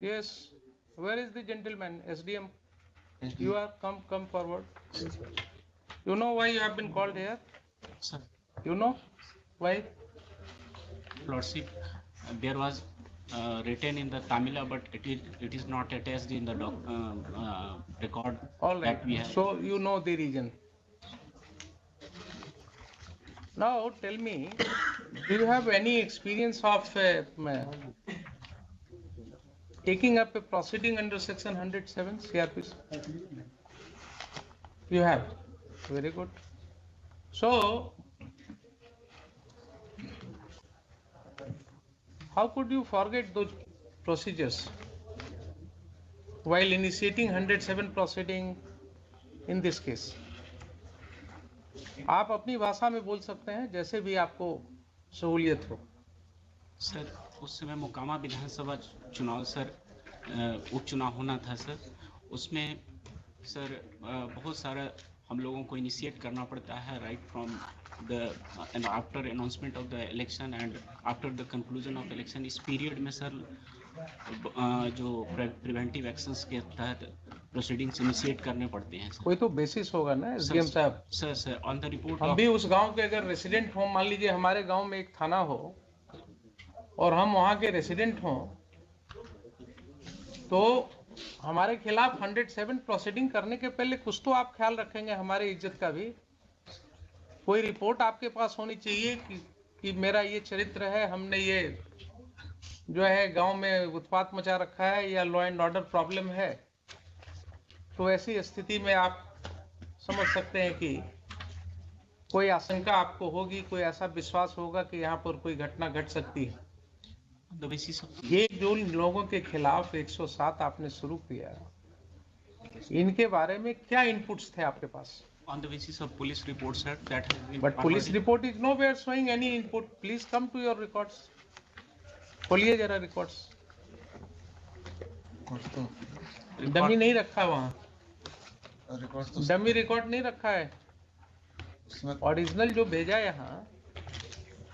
Yes. Where is the gentleman? SDM. You are come forward. You know why you have been called here? Sir, You know why? Lordship, there was written in the Tamila, but it is not attached in the record All right. that we have. So you know the reason. Now tell me, do you have any experience of taking up a proceeding under section 107 CRPC? You have. Very good. So how could you forget those procedures while initiating 107 proceeding in this case? आप अपनी भाषा में बोल सकते हैं जैसे भी आपको सहूलियत हो। सर, उस समय मोकामा विधानसभा चुनाव सर उपचुनाव होना था सर, उसमें सर बहुत सारा हम लोगों को इनिशिएट करना पड़ता है right from the after announcement of the election and after the conclusion of election. इस पीरियड में सर जो प्रिवेंटिव एक्शंस के तहत प्रोसीडिंग्स इनिशिएट करने पड़ते हैं सर। कोई तो बेसिस होगा ना एसडीएम साहब। सर ऑन द रिपोर्ट हम भी उस गांव के अगर रेसिडेंट हो, मान लीजिए हमारे गांव में एक थाना हो और हम वहां के रेसिडेंट हों, तो हमारे खिलाफ 107 प्रोसीडिंग करने के पहले कुछ तो आप ख्याल रखेंगे हमारी इज्जत का भी। कोई रिपोर्ट आपके पास होनी चाहिए कि मेरा ये चरित्र है, हमने ये जो है गांव में उत्पात मचा रखा है या लॉ एंड ऑर्डर प्रॉब्लम है। तो ऐसी स्थिति में आप समझ सकते हैं कि कोई आशंका आपको होगी, कोई ऐसा विश्वास होगा कि यहाँ पर कोई घटना घट सकती है। ये जो लोगों के खिलाफ 107 आपने शुरू किया, इनके बारे में क्या इनपुट्स थे आपके पास? On the basis of police reports, sir, that has been. But police report is nowhere showing any input. Please come to your records. खोलिए जरा रिकॉर्ड्स। डमी नहीं रखा वहाँ, डमी रिकॉर्ड नहीं रखा है। ओरिजिनल जो भेजा यहाँ,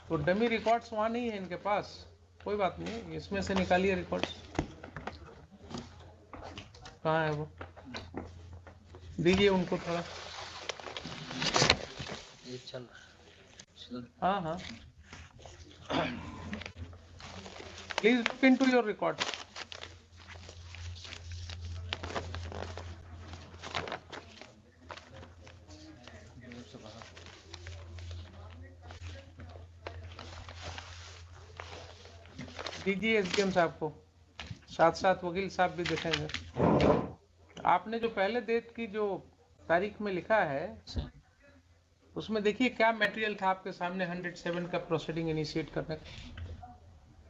तो डमी रिकॉर्ड्स वहाँ नहीं है इनके पास। कोई बात नहीं, इसमें से निकालिए रिकॉर्ड्स। कहाँ है वो? दीजिए उनको थोड़ा। हाँ हाँ, please look into your records. दीजिए एसडीएम साहब को, साथ साथ वकील साहब भी देखेंगे। आपने जो पहले डेट की जो तारीख में लिखा है, उसमें देखिए क्या मटेरियल था आपके सामने 107 का प्रोसीडिंग इनिशिएट करने का।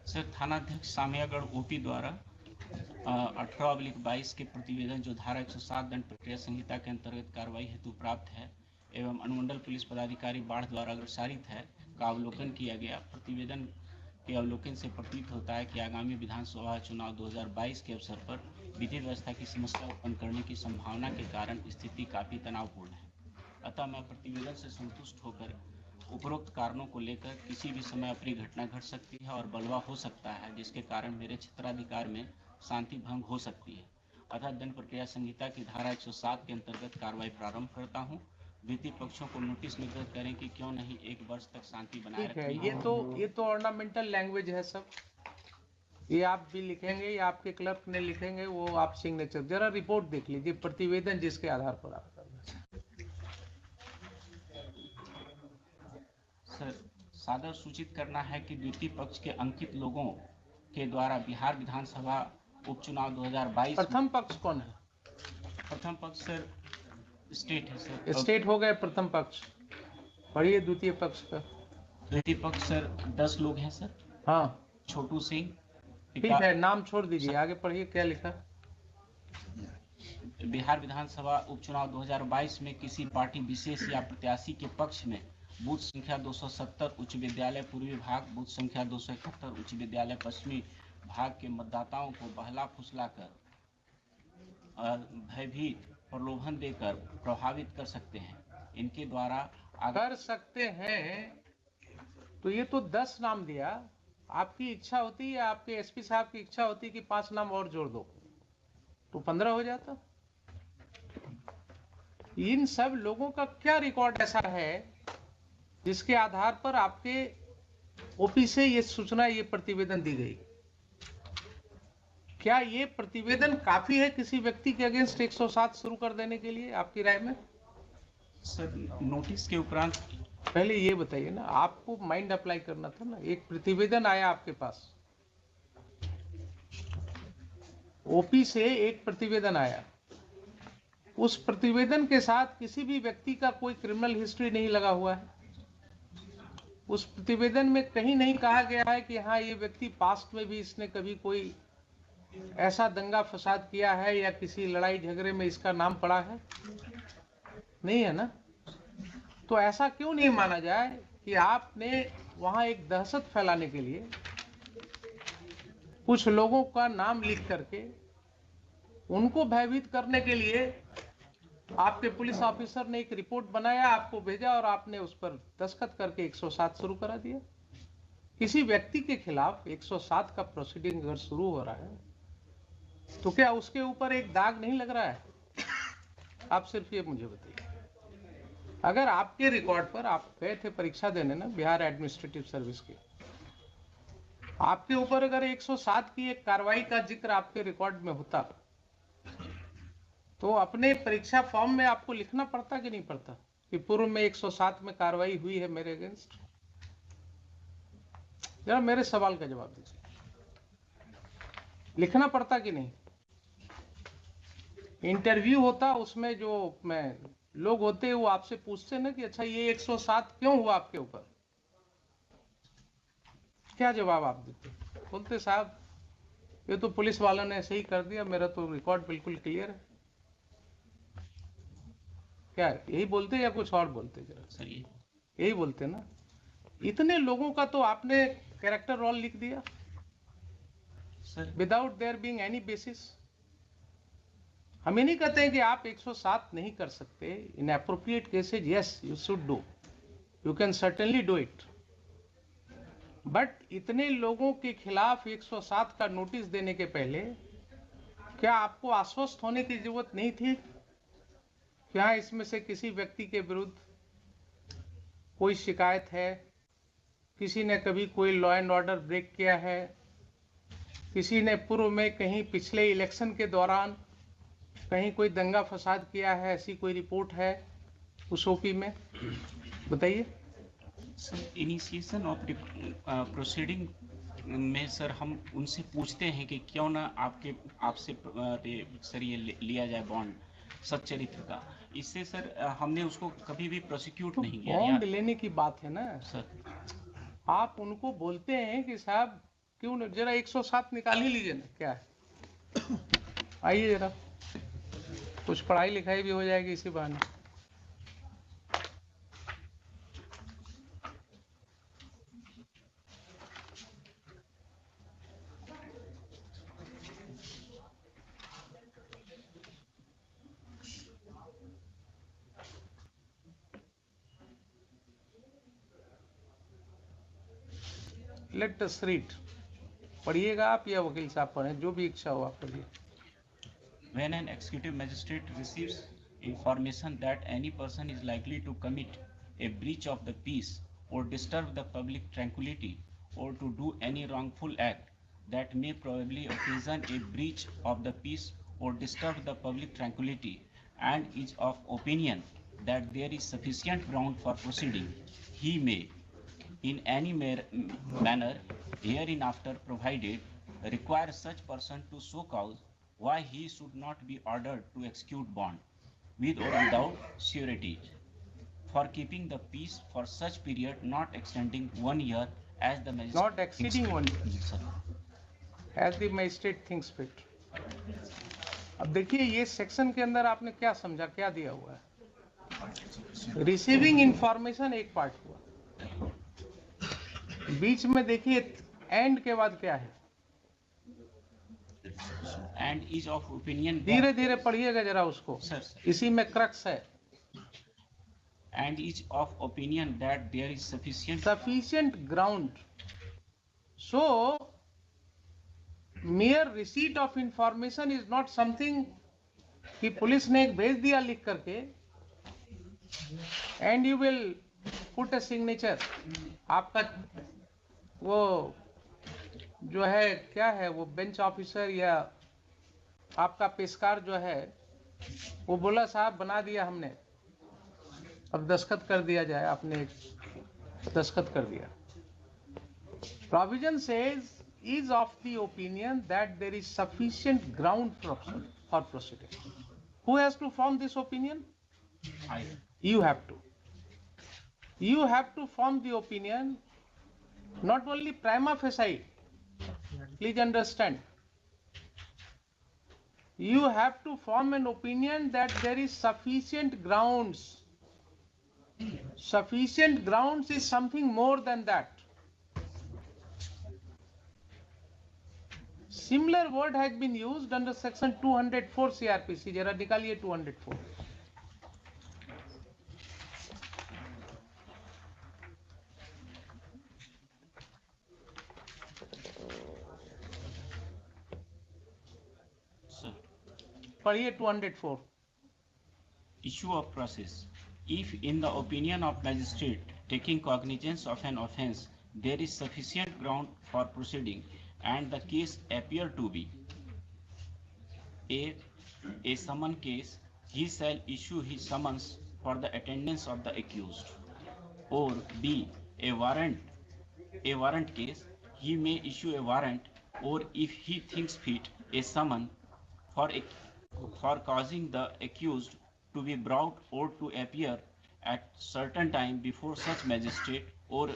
सर, थानाध्यक्ष सामियागढ़ ओपी द्वारा 18/22 के प्रतिवेदन जो धारा 107 दंड प्रक्रिया संहिता के अंतर्गत कार्रवाई हेतु प्राप्त है एवं अनुमंडल पुलिस पदाधिकारी बाढ़ द्वारा अग्रसारित है का अवलोकन किया गया। प्रतिवेदन के अवलोकन से प्रतीत होता है कि आगामी विधानसभा चुनाव 2022 के अवसर पर विधि व्यवस्था की समस्या उत्पन्न करने की संभावना के कारण स्थिति काफ़ी तनावपूर्ण है। अतः मैं प्रतिवेदन से संतुष्ट होकर उपरोक्त कारणों को लेकर किसी भी समय अप्रिय घटना घट सकती है और बलवा हो सकता है, जिसके कारण मेरे क्षेत्राधिकार में शांति भंग हो सकती है। अतः दंड प्रक्रिया संहिता की धारा 107 के अंतर्गत कार्रवाई प्रारंभ करता हूँ। वित्तीय पक्षों को नोटिस निर्गत करें कि क्यों नहीं 1 वर्ष तक शांति बनाए रखनी है। ये तो ऑर्नामेंटल लैंग्वेज है सब, ये आप भी लिखेंगे या आपके क्लर्क ने लिखेंगे, वो आप सिग्नेचर। जरा रिपोर्ट देख लीजिए, प्रतिवेदन जिसके आधार पर आप कर रहे हैं। सर, सादर सूचित करना है कि द्वितीय पक्ष के अंकित लोगों के द्वारा बिहार विधानसभा उपचुनाव 2022। प्रथम पक्ष कौन है? प्रथम पक्ष सर स्टेट है सर। स्टेट हो गए प्रथम पक्ष, पढ़िए द्वितीय पक्ष का। द्वितीय पक्ष सर 10 लोग हैं सर। हाँ, छोटू सिंह। ठीक है, नाम छोड़ दीजिए, आगे पढ़िए क्या लिखा। बिहार विधानसभा उपचुनाव 2022 में किसी पार्टी विशेष या प्रत्याशी के पक्ष में बूथ संख्या 270 उच्च विद्यालय पूर्वी भाग, बूथ संख्या 271 उच्च विद्यालय पश्चिमी भाग के मतदाताओं को बहला फुसलाकर, भयभीत, प्रलोभन देकर प्रभावित कर सकते हैं। इनके द्वारा कर सकते हैं, तो ये तो 10 नाम दिया। आपकी इच्छा होती है, आपके एसपी साहब की इच्छा होती है कि 5 नाम और जोड़ दो तो 15 हो जाता। इन सब लोगों का क्या रिकॉर्ड ऐसा है जिसके आधार पर आपके ओपी से ये सूचना, ये प्रतिवेदन दी गई? क्या ये प्रतिवेदन काफी है किसी व्यक्ति के अगेंस्ट 107 शुरू कर देने के लिए, आपकी राय में? सर नोटिस के उपरांत पहले ये बताइए ना, आपको माइंड अप्लाई करना था ना। एक प्रतिवेदन आया आपके पास, ओपी से एक प्रतिवेदन आया, उस प्रतिवेदन के साथ किसी भी व्यक्ति का कोई क्रिमिनल हिस्ट्री नहीं लगा हुआ है। उस प्रतिवेदन में कहीं नहीं कहा गया है कि हाँ ये व्यक्ति पास्ट में भी इसने कभी कोई ऐसा दंगा फसाद किया है या किसी लड़ाई झगड़े में इसका नाम पड़ा है, नहीं है ना। तो ऐसा क्यों नहीं माना जाए कि आपने वहां एक दहशत फैलाने के लिए कुछ लोगों का नाम लिख करके उनको भयभीत करने के लिए आपके पुलिस ऑफिसर ने एक रिपोर्ट बनाया, आपको भेजा और आपने उस पर दस्तखत करके 107 शुरू करा दिया। किसी व्यक्ति के खिलाफ 107 का प्रोसीडिंग अगर शुरू हो रहा है तो क्या उसके ऊपर एक दाग नहीं लग रहा है? आप सिर्फ ये मुझे बताइए। अगर आपके रिकॉर्ड पर, आप गए थे परीक्षा देने ना बिहार एडमिनिस्ट्रेटिव सर्विस की, आपके ऊपर अगर 107 की एक कार्रवाई का जिक्र आपके रिकॉर्ड में होता तो अपने परीक्षा फॉर्म में आपको लिखना पड़ता कि नहीं पड़ता कि पूर्व में 107 में कार्रवाई हुई है मेरे अगेंस्ट? जरा मेरे सवाल का जवाब दीजिए, लिखना पड़ता कि नहीं? इंटरव्यू होता, उसमें जो लोग होते हैं वो आपसे पूछते ना कि अच्छा ये 107 क्यों हुआ आपके ऊपर, क्या जवाब आप देते? बोलते साहब ये तो पुलिस वालों ने ऐसे ही कर दिया, मेरा तो रिकॉर्ड बिल्कुल क्लियर है। क्या यही बोलते या कुछ और बोलते? जरा सर यही बोलते ना। इतने लोगों का तो आपने कैरेक्टर रोल लिख दिया sir without their being any basis. हम ये नहीं कहते हैं कि आप 107 नहीं कर सकते। इन appropriate cases yes you should do, you can certainly do it, but इतने लोगों के खिलाफ 107 का नोटिस देने के पहले क्या आपको आश्वस्त होने की जरूरत नहीं थी कि हाँ इसमें से किसी व्यक्ति के विरुद्ध कोई शिकायत है, किसी ने कभी कोई लॉ एंड ऑर्डर ब्रेक किया है, किसी ने पूर्व में कहीं पिछले इलेक्शन के दौरान कहीं कोई दंगा फसाद किया है, ऐसी कोई रिपोर्ट है उस ओपी में? बताइए। सर इनिशिएशन ऑफ प्रोसीडिंग में सर हम उनसे पूछते हैं कि क्यों ना आपसे सर ये लिया जाए बॉन्ड सच्चरित्र का। इससे सर हमने उसको कभी भी प्रोसिक्यूट नहीं किया। बॉन्ड लेने की बात है ना सर, आप उनको बोलते हैं कि साहब क्यों न जरा 107 निकाल ही लीजिए ना, क्या है आइए जरा, कुछ पढ़ाई लिखाई भी हो जाएगी इसी बहाने। लेट अस रीड, पढ़िएगा आप या वकील साहब पढ़ें, जो भी इच्छा हो आप पढ़िए। When an executive magistrate receives information that any person is likely to commit a breach of the peace or disturb the public tranquility or to do any wrongful act that may probably occasion a breach of the peace or disturb the public tranquility and is of opinion that there is sufficient ground for proceeding, he may, in any manner hereinafter provided, require such person to show cause why he should not be ordered to execute bond, with or without surety, for keeping the peace for such period not extending 1 year as the magistrate Not exceeding 1 year. जी sir. As the magistrate thinks fit. अब देखिए ये section के अंदर आपने क्या समझा, क्या दिया हुआ है? रिसीविंग इंफॉर्मेशन एक पार्ट हुआ, बीच में देखिए एंड के बाद क्या है? एंड इज ऑफ ओपिनियन, धीरे धीरे पढ़िएगा जरा उसको, सर इसी में क्रक्स है। And is of opinion that there is sufficient ground, So mere receipt of information is not something कि पुलिस ने एक भेज दिया लिख करके and you will put a signature. आपका वो जो है क्या है, वो बेंच ऑफिसर या आपका पेशकार जो है वो बोला साहब बना दिया हमने, अब दस्तखत कर दिया जाए, आपने दस्तखत कर दिया. Provision says is of the opinion that there is sufficient ground for proceeding. Who has to form this opinion? You have to. You have to form the opinion, not only prima facie. Please understand. You have to form an opinion that there is sufficient grounds. Sufficient grounds is something more than that. Similar word has been used under section 204 CRPC. जरा निकालिए 204. पढ़िए 204. Issue of process. If in the opinion of magistrate taking cognizance of an offence, there is sufficient ground for proceeding and the case appear to be a summon case, he shall issue his summons for the attendance of the accused. Or B, a warrant case, he may issue a warrant, or if he thinks fit, a summon for causing the accused to be brought or to appear at certain time before such magistrate, or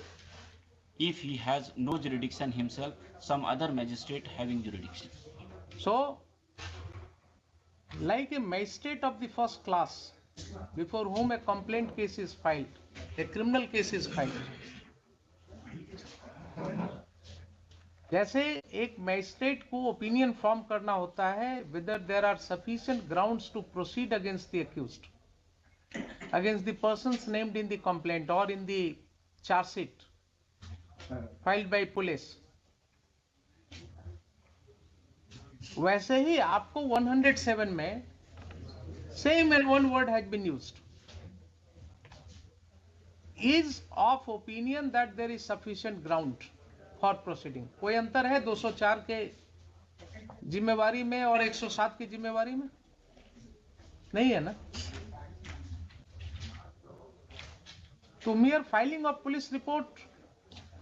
if he has no jurisdiction himself, some other magistrate having jurisdiction. So, like a magistrate of the first class before whom a complaint case is filed, a criminal case is filed. जैसे एक magistrate को opinion form करना होता है whether there are sufficient grounds to proceed against the accused, against the persons named in the complaint or in the charge sheet filed by police. वैसे ही आपको 107 में same and one word has been used, is of opinion that there is sufficient ground for proceeding. कोई अंतर है 204 के जिम्मेवारी में और 107 की जिम्मेवारी में? नहीं है ना. तो mere filing of police report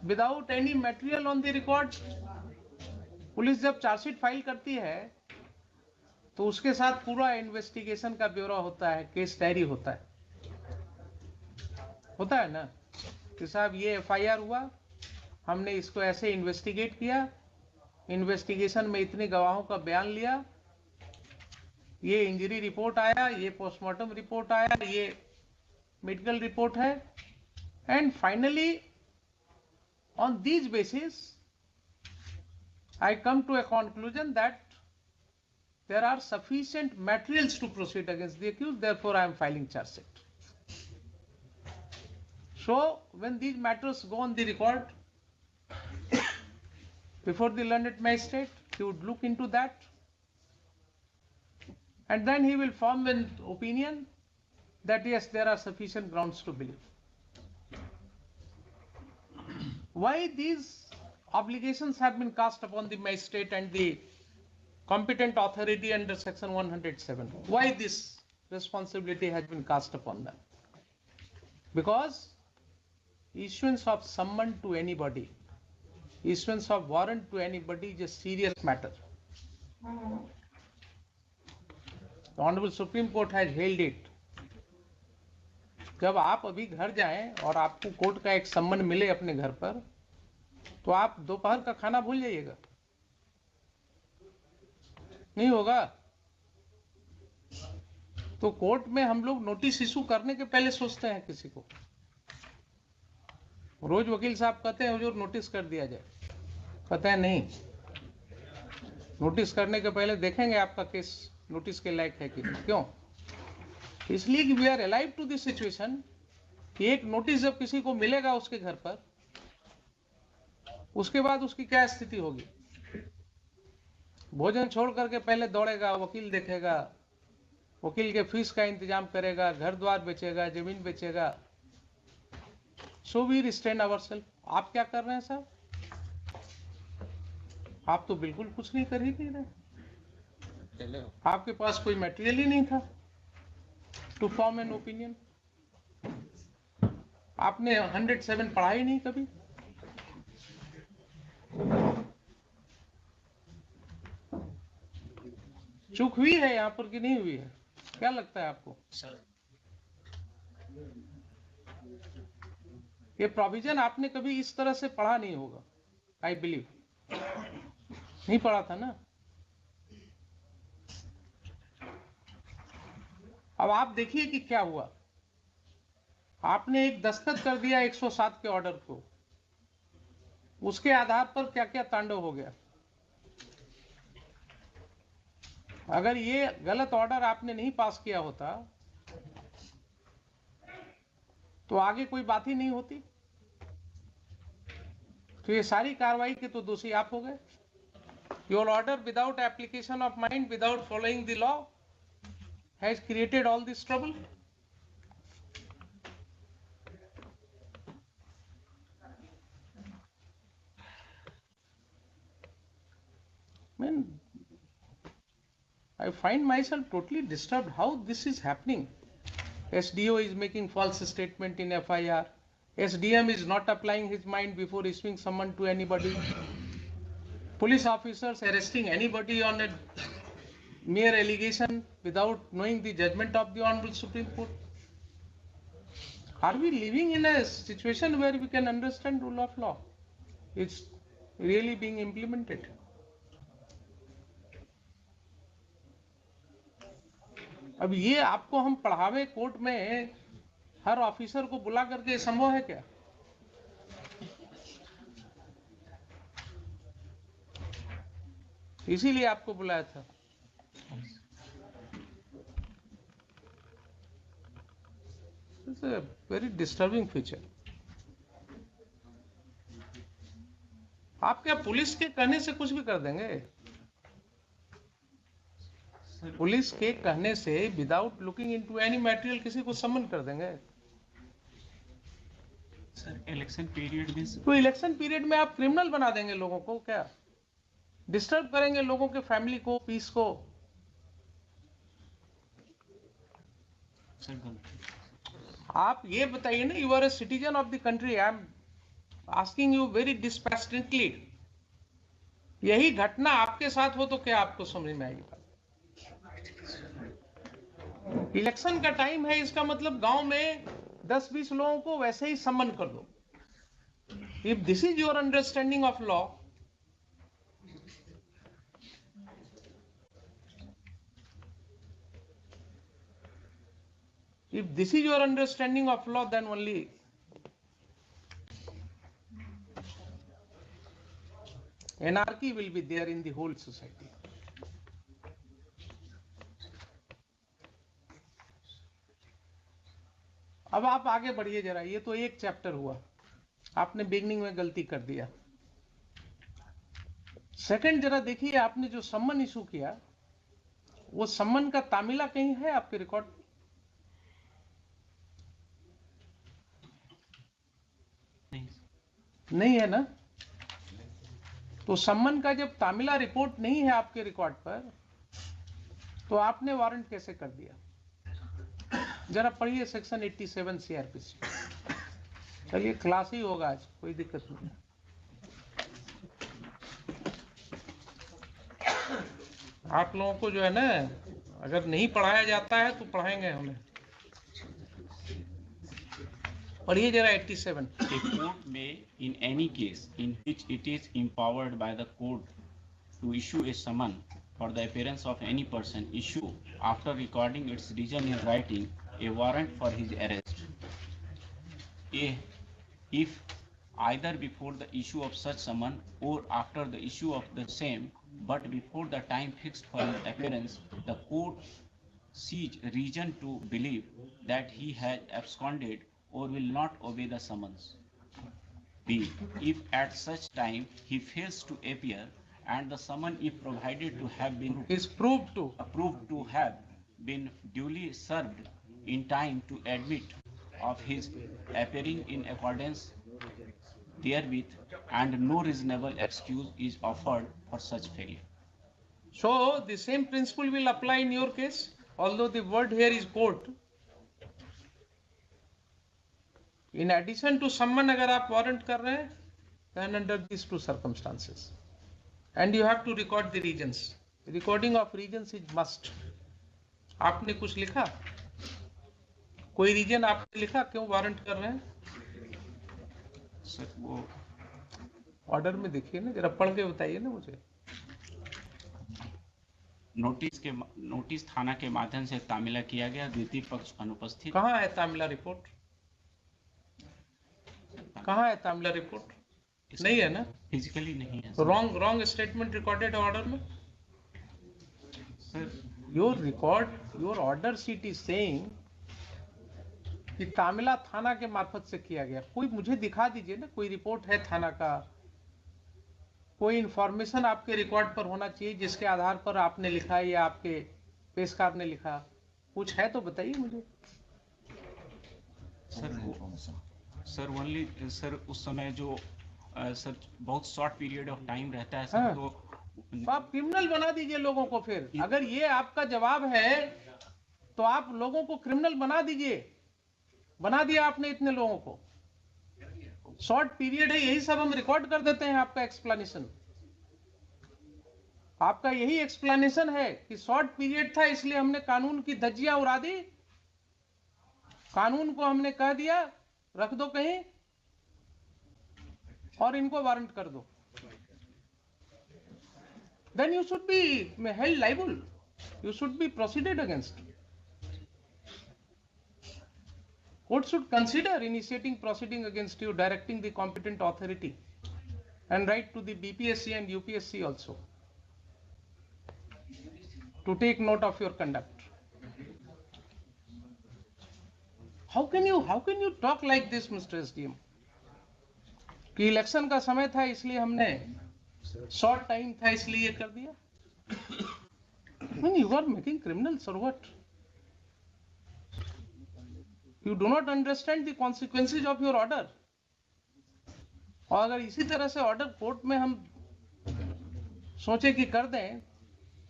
without any material on the record, police जब चार्जशीट फाइल करती है तो उसके साथ पूरा इन्वेस्टिगेशन का ब्यौरा होता है, केस डायरी होता है ना कि साहब ये एफआईआर हुआ, हमने इसको ऐसे इन्वेस्टिगेट किया, इन्वेस्टिगेशन में इतने गवाहों का बयान लिया, ये इंजरी रिपोर्ट आया, ये पोस्टमार्टम रिपोर्ट आया, ये मेडिकल रिपोर्ट है, and finally on this basis I come to a conclusion that there are sufficient materials to proceed against the accused, therefore I am filing charge sheet. So when these matters go on the record before the learned magistrate, he would look into that and then he will form an opinion that yes, there are sufficient grounds to believe. Why these obligations have been cast upon the magistrate and the competent authority under section 107? Why this responsibility has been cast upon them? Because issuance of summon to anybody, issuance of warrant to anybody is a serious matter. The Honorable Supreme Court has held it. जब आप अभी घर जाएं और आपको court का एक सम्मन मिले अपने घर पर, तो आप दोपहर का खाना भूल जाइएगा, नहीं होगा. तो कोर्ट में हम लोग नोटिस इशू करने के पहले सोचते हैं किसी को. रोज वकील साहब कहते हैं हुजूर नोटिस कर दिया जाए, कहते हैं नहीं, नोटिस करने के पहले देखेंगे आपका केस नोटिस के लायक है कि क्यों. इसलिए कि we are alive to this situation कि एक नोटिस जब किसी को मिलेगा उसके घर पर, उसके बाद उसकी क्या स्थिति होगी? भोजन छोड़ करके पहले दौड़ेगा, वकील देखेगा, वकील के फीस का इंतजाम करेगा, घर द्वार बेचेगा, जमीन बेचेगा। So we restrain ourselves. आप क्या कर रहे हैं साहब? आप तो बिल्कुल कुछ नहीं कर ही नहीं रहे। आपके पास कोई मटेरियल ही नहीं था टू फॉर्म एन ओपिनियन। आपने 107 पढ़ा ही नहीं कभी। चूक हुई है यहाँ पर कि नहीं हुई है? क्या लगता है आपको? सर ये प्रोविजन आपने कभी इस तरह से पढ़ा नहीं होगा, आई बिलीव। नहीं पढ़ा था ना? अब आप देखिए कि क्या हुआ। आपने एक दस्तखत कर दिया 107 के ऑर्डर को, उसके आधार पर क्या क्या तांडव हो गया। अगर ये गलत ऑर्डर आपने नहीं पास किया होता तो आगे कोई बात ही नहीं होती। तो ये सारी कार्रवाई के तो दोषी आप हो गए। Your order without application of mind, without following the law has created all this trouble. Man, I find myself totally disturbed how this is happening. SDO is making false statement in FIR. SDM is not applying his mind before issuing summon to anybody. Police officers arresting anybody on a mere allegation without knowing the judgment of the Honorable Supreme Court. Are we living in a situation where we can understand rule of law? It's really being implemented. अब ये आपको हम पढ़ावे court में हर officer को बुला करके संभव है क्या? इसीलिए आपको बुलाया था। It's a very disturbing feature. आप क्या पुलिस के कहने से कुछ भी कर देंगे? पुलिस के कहने से without looking into any material किसी को समन कर देंगे? सर इलेक्शन पीरियड में तो इलेक्शन पीरियड में आप क्रिमिनल बना देंगे लोगों को क्या? डिस्टर्ब करेंगे लोगों के फैमिली को, पीस को। सर आप ये बताइए ना, you are a citizen of the country. I am asking you very dispassionately. यही घटना आपके साथ हो तो क्या आपको समझ में आएगी? इलेक्शन का टाइम है, इसका मतलब गांव में 10-20 लोगों को वैसे ही सम्मन कर दो। If this is your understanding of law, if this is your understanding of law, then only anarchy will be there in the whole society. अब आप आगे बढ़िए जरा। ये तो एक चैप्टर हुआ, आपने बिगनिंग में गलती कर दिया। सेकंड जरा देखिए, आपने जो सम्मन इशू किया, वो सम्मन का तामिला कहीं है आपके रिकॉर्ड? नहीं है ना? तो सम्मन का जब तामिला रिपोर्ट नहीं है आपके रिकॉर्ड पर, तो आपने वारंट कैसे कर दिया? जरा पढ़िए सेक्शन 87 सीआरपीसी। चलिए क्लास ही होगा आज, कोई दिक्कत नहीं। आप लोगों को जो है ना, अगर नहीं पढ़ाया जाता है तो पढ़ाएंगे हमें। पढ़िए जरा 87। A court may, in any case in which it is empowered by the court to issue a summon for the appearance of any person, issue, after recording its reason in writing, a warrant for his arrest. If either before the issue of such summon or after the issue of the same, but before the time fixed for his appearance, the court sees reason to believe that he has absconded or will not obey the summons. B. If at such time he fails to appear and the summon if provided to have been is proved to have been duly served in time to admit of his appearing in accordance therewith, and no reasonable excuse is offered for such failure. So the same principle will apply in your case, although the word here is court. In addition to summon, अगर आप warrant कर रहे हैं, then under these two circumstances, and you have to record the regions. Recording of regions is must. आपने कुछ लिखा, कोई reason आपने लिखा क्यों वारंट कर रहे हैं? सर वो ऑर्डर में देखिए ना, जरा पढ़ के बताइए ना मुझे। नोटिस थाना के माध्यम से तामिला किया गया, द्वितीय पक्ष अनुपस्थित। कहाँ है तामिला रिपोर्ट? कहाँ है तामिला रिपोर्ट? नहीं है ना, फिजिकली नहीं है। रॉन्ग स्टेटमेंट रिकॉर्डेड ऑर्डर में। Sir your order sheet is saying कि तामिला थाना के मार्फत से किया गया। कोई मुझे दिखा दीजिए ना, कोई रिपोर्ट है थाना का, कोई इंफॉर्मेशन आपके रिकॉर्ड पर होना चाहिए जिसके आधार पर आपने लिखा या आपके पेशकार ने लिखा, कुछ है तो बताइए मुझे। सर ओनली सर उस समय जो सर बहुत शॉर्ट पीरियड ऑफ टाइम रहता है सर। हाँ। तो आप क्रिमिनल बना दीजिए लोगों को। फिर अगर ये आपका जवाब है तो आप लोगों को क्रिमिनल बना दीजिए। बना दिया आपने इतने लोगों को, शॉर्ट पीरियड है, यही सब हम रिकॉर्ड कर देते हैं। आपका एक्सप्लेनेशन, आपका यही एक्सप्लेनेशन है कि शॉर्ट पीरियड था इसलिए हमने कानून की धज्जियां उड़ा दी, कानून को हमने कह दिया रख दो कहीं और इनको वारंट कर दो। Then you should be held liable. You should be proceeded against. Court should consider initiating proceeding against you, directing the competent authority, and write to the BPSC and UPSC also to take note of your conduct. How can you talk like this, Mr. SDM? कि election का समय था इसलिए हमने, short time था इसलिए कर दिया। When you are making criminals or what? You do not understand the consequences of your order. और अगर इसी तरह से ऑर्डर कोर्ट में हम सोचे कि कर दें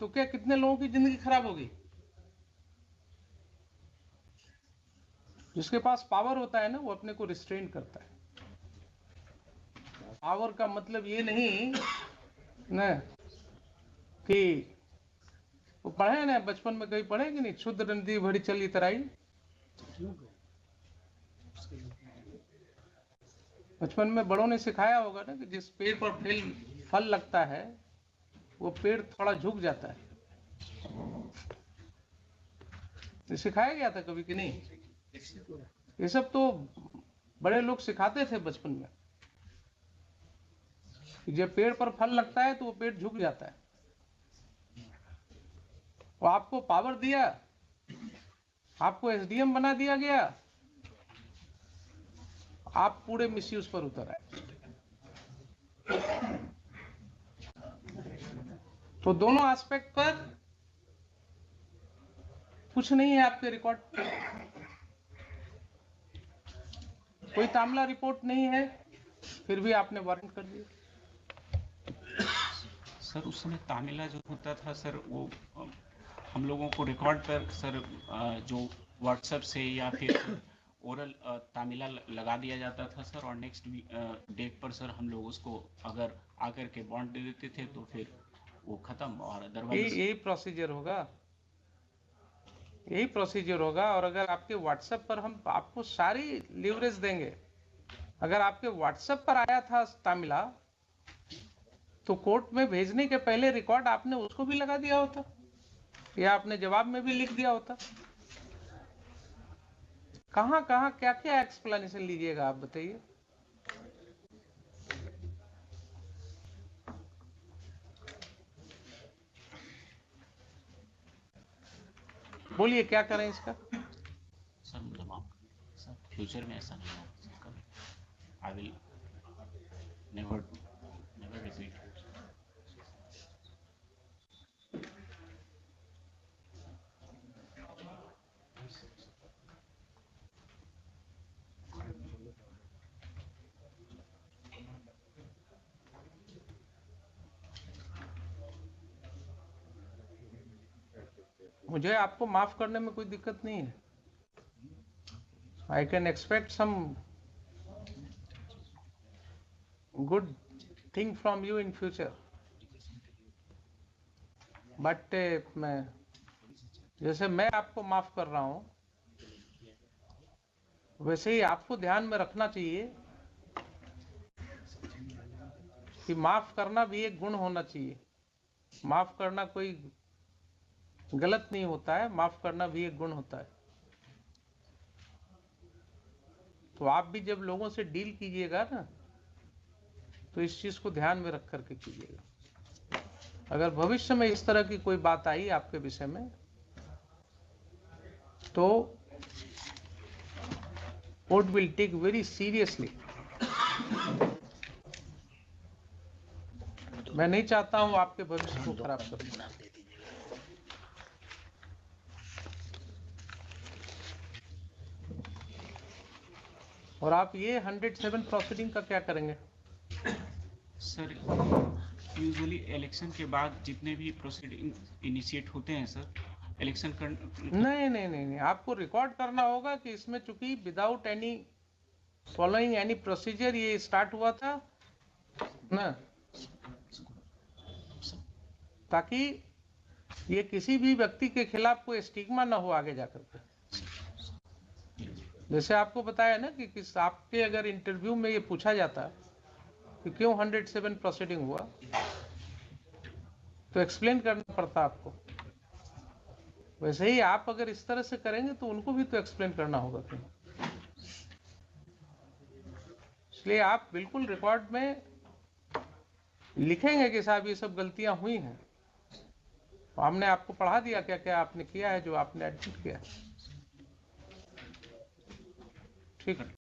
तो क्या कितने लोगों की जिंदगी खराब होगी? जिसके पास पावर होता है ना, वो अपने को रिस्ट्रेन करता है। पावर का मतलब ये नहीं ना कि वो पढ़े ना, बचपन में कहीं पढ़े कि नहीं, क्षुद्र नदी भरी चली तराई। बचपन में बड़ों ने सिखाया होगा ना कि जिस पेड़ पर फल लगता है वो पेड़ थोड़ा झुक जाता है। ये सिखाया गया था कभी कि नहीं? ये सब तो बड़े लोग सिखाते थे बचपन में कि जब पेड़ पर फल लगता है तो वो पेड़ झुक जाता है। वो आपको पावर दिया, आपको एसडीएम बना दिया गया, आप पूरे मिसयूज पर उतर आए। तो दोनों एस्पेक्ट पर कुछ नहीं है आपके रिकॉर्ड, कोई तामिला रिपोर्ट नहीं है, फिर भी आपने वारंट कर दिया। सर उस समय तामिला जो होता था सर, वो हम लोगों को रिकॉर्ड पर सर जो व्हाट्सएप से या फिर ओरल तामिला लगा दिया जाता था सर, और नेक्स्ट डेट पर सर हम लोग उसको अगर आकर के बॉन्ड दे देते थे तो फिर वो खत्म। और अदरवाइज यही प्रोसीजर होगा, यही प्रोसीजर होगा। और अगर आपके व्हाट्सएप पर हम आपको सारी लीवरेज देंगे, अगर आपके व्हाट्सएप पर आया था तामिला तो कोर्ट में भेजने के पहले रिकॉर्ड आपने उसको भी लगा दिया होता या आपने जवाब में भी लिख दिया होता। कहां कहां क्या क्या एक्सप्लेनेशन लीजिएगा आप बताइए। बोलिए क्या करें इसका। सर मतलब सर फ्यूचर में ऐसा नहीं होगा। I will never repeat. मुझे आपको माफ करने में कोई दिक्कत नहीं है. I can expect some good thing from you in future. But जैसे मैं आपको माफ कर रहा हूं, वैसे ही आपको ध्यान में रखना चाहिए कि माफ करना भी एक गुण होना चाहिए. माफ करना कोई गलत नहीं होता है, माफ करना भी एक गुण होता है. तो आप भी जब लोगों से डील कीजिएगा ना, तो इस चीज को ध्यान में रख करके कीजिएगा. अगर भविष्य में इस तरह की कोई बात आई आपके विषय में, तो court will take very seriously. मैं नहीं चाहता हूं आपके भविष्य को खराब करूं. और आप ये 107 प्रोसीडिंग का क्या करेंगे? सर, यूजुअली इलेक्शन के बाद जितने भी प्रोसीडिंग इनिशिएट होते हैं सर, इलेक्शन कर नहीं, आपको रिकॉर्ड करना होगा कि इसमें चूंकि without any following any procedure ये स्टार्ट हुआ था ना, ताकि ये किसी भी व्यक्ति के खिलाफ कोई स्टिग्मा ना हो आगे जाकर के. जैसे आपको बताया ना कि किस आपके अगर इंटरव्यू में ये पूछा जाता कि क्यों 107 प्रोसीडिंग हुआ, तो एक्सप्लेन करना पड़ता आपको. वैसे ही आप अगर इस तरह से करेंगे तो उनको भी तो एक्सप्लेन करना होगा. इसलिए आप बिल्कुल रिकॉर्ड में लिखेंगे कि साहब ये सब गलतियां हुई हैं. तो हमने आपको पढ़ा दिया क्या क्या आपने किया है, जो आपने एडमिट किया. ठीक है.